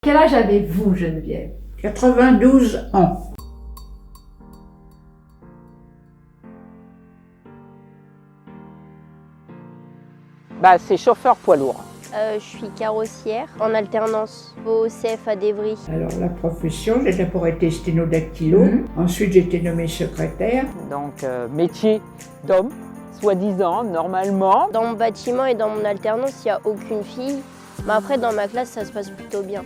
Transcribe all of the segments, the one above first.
Quel âge avez-vous, Geneviève? 92 ans. C'est chauffeur poids lourd. Je suis carrossière en alternance au CFA d'Evry. Alors la profession, j'ai d'abord été sténodactylo, ensuite j'ai été nommée secrétaire. Donc métier d'homme, soi-disant, normalement. Dans mon bâtiment et dans mon alternance, il n'y a aucune fille. Mais après, dans ma classe, ça se passe plutôt bien.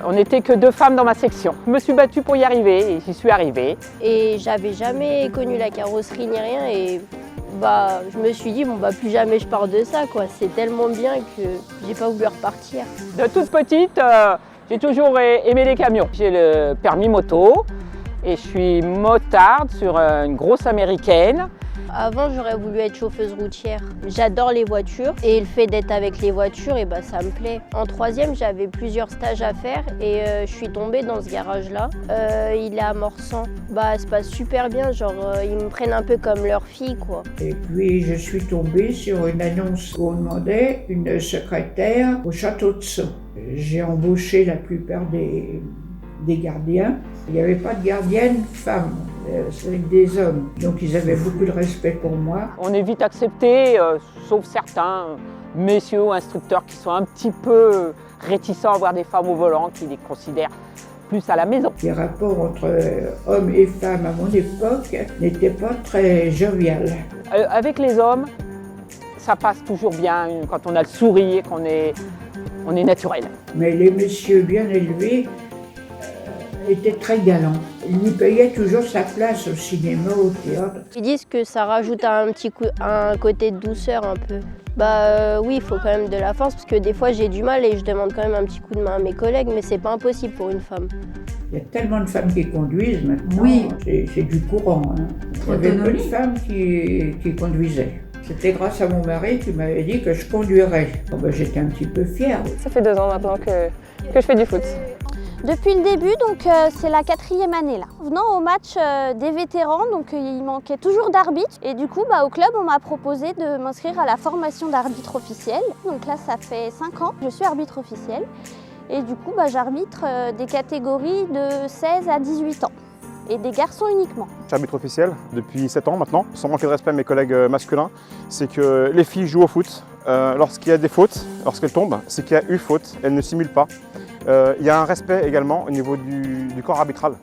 On n'était que 2 femmes dans ma section. Je me suis battue pour y arriver et j'y suis arrivée. Et j'avais jamais connu la carrosserie ni rien. Et je me suis dit, plus jamais je pars de ça, quoi. C'est tellement bien que j'ai pas voulu repartir. De toute petite, j'ai toujours aimé les camions. J'ai le permis moto et je suis motarde sur une grosse américaine. Avant, j'aurais voulu être chauffeuse routière. J'adore les voitures et le fait d'être avec les voitures, ça me plaît. En 3e, j'avais plusieurs stages à faire et je suis tombée dans ce garage-là. Il est à Morsan. Ça se passe super bien, ils me prennent un peu comme leur fille, quoi. Et puis je suis tombée sur une annonce où on demandait une secrétaire au château de Sceaux. J'ai embauché la plupart des gardiens. Il n'y avait pas de gardienne femme, c'était des hommes. Donc ils avaient beaucoup de respect pour moi. On est vite accepté, sauf certains messieurs ou instructeurs qui sont un petit peu réticents à voir des femmes au volant, qui les considèrent plus à la maison. Les rapports entre hommes et femmes à mon époque n'étaient pas très joviales. Avec les hommes, ça passe toujours bien quand on a le sourire, qu'on est naturel. Mais les messieurs bien élevés était très galant. Il lui payait toujours sa place au cinéma, au théâtre. Ils disent que ça rajoute un côté de douceur un peu. Oui, il faut quand même de la force parce que des fois j'ai du mal et je demande quand même un petit coup de main à mes collègues, mais c'est pas impossible pour une femme. Il y a tellement de femmes qui conduisent maintenant, oui. C'est du courant. Il y avait peu de femmes qui conduisaient. C'était grâce à mon mari qui m'avait dit que je conduirais. J'étais un petit peu fière. Ça fait 2 ans maintenant que je fais du foot. Depuis le début, donc c'est la 4e année là. Venant au match des vétérans, donc il manquait toujours d'arbitres. Et du coup, au club, on m'a proposé de m'inscrire à la formation d'arbitre officiel. Donc là, ça fait 5 ans que je suis arbitre officiel. Et du coup, j'arbitre des catégories de 16 à 18 ans. Et des garçons uniquement. Je suis arbitre officiel depuis 7 ans maintenant. Sans manquer de respect à mes collègues masculins, c'est que les filles jouent au foot. Lorsqu'il y a des fautes, lorsqu'elles tombent, c'est qu'il y a eu faute, elles ne simulent pas. Il y a un respect également au niveau du corps arbitral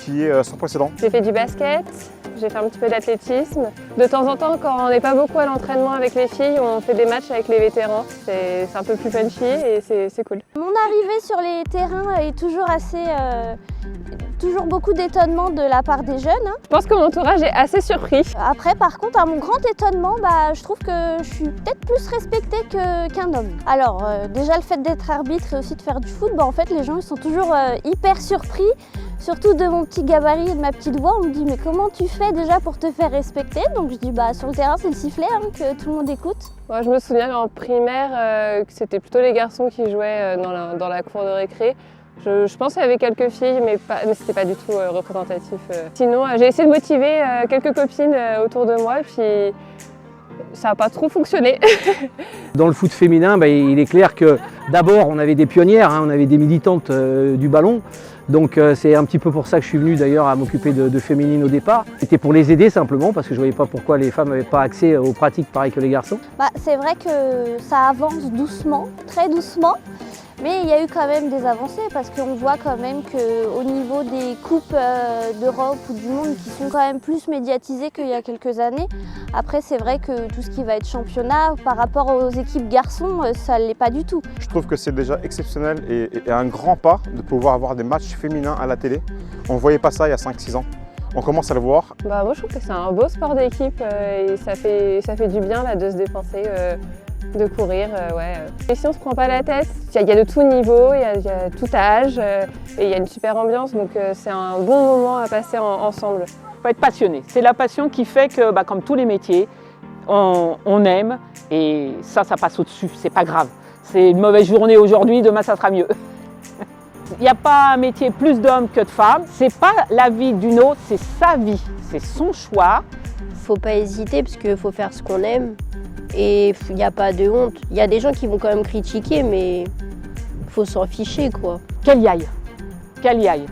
qui est sans précédent. J'ai fait du basket, j'ai fait un petit peu d'athlétisme. De temps en temps, quand on n'est pas beaucoup à l'entraînement avec les filles, on fait des matchs avec les vétérans. C'est un peu plus punchy et c'est cool. Mon arrivée sur les terrains est toujours toujours beaucoup d'étonnement de la part des jeunes. Je pense que mon entourage est assez surpris. Après, par contre, à mon grand étonnement, je trouve que je suis peut-être plus respectée qu'un homme. Alors, déjà le fait d'être arbitre et aussi de faire du foot, en fait, les gens ils sont toujours hyper surpris. Surtout de mon petit gabarit et de ma petite voix, on me dit mais comment tu fais déjà pour te faire respecter? Donc je dis sur le terrain c'est le sifflet que tout le monde écoute. Moi je me souviens en primaire que c'était plutôt les garçons qui jouaient dans la cour de récré. Je pense qu'il y avait quelques filles mais c'était pas du tout représentatif. Sinon j'ai essayé de motiver quelques copines autour de moi et puis ça n'a pas trop fonctionné. Dans le foot féminin, il est clair que d'abord on avait des pionnières, on avait des militantes du ballon. Donc c'est un petit peu pour ça que je suis venu d'ailleurs à m'occuper de féminine au départ. C'était pour les aider simplement parce que je ne voyais pas pourquoi les femmes n'avaient pas accès aux pratiques pareilles que les garçons. C'est vrai que ça avance doucement, très doucement. Mais il y a eu quand même des avancées parce qu'on voit quand même qu'au niveau des coupes d'Europe ou du monde qui sont quand même plus médiatisées qu'il y a quelques années. Après c'est vrai que tout ce qui va être championnat par rapport aux équipes garçons, ça ne l'est pas du tout. Je trouve que c'est déjà exceptionnel et un grand pas de pouvoir avoir des matchs féminins à la télé. On ne voyait pas ça il y a 5-6 ans. On commence à le voir. Moi je trouve que c'est un beau sport d'équipe et ça fait du bien là, de se dépenser. De courir, Et si on ne se prend pas la tête, il y a de tout niveau, il y a tout âge et il y a une super ambiance, donc c'est un bon moment à passer ensemble. Il faut être passionné. C'est la passion qui fait que, comme tous les métiers, on aime et ça passe au-dessus, c'est pas grave. C'est une mauvaise journée aujourd'hui, demain ça sera mieux. Il n'y a pas un métier plus d'hommes que de femmes. C'est pas la vie d'une autre, c'est sa vie, c'est son choix. Faut pas hésiter parce qu'il faut faire ce qu'on aime. Et il n'y a pas de honte. Il y a des gens qui vont quand même critiquer, mais Faut s'en ficher quoi. Qu'elle y aille. Qu'elle y aille.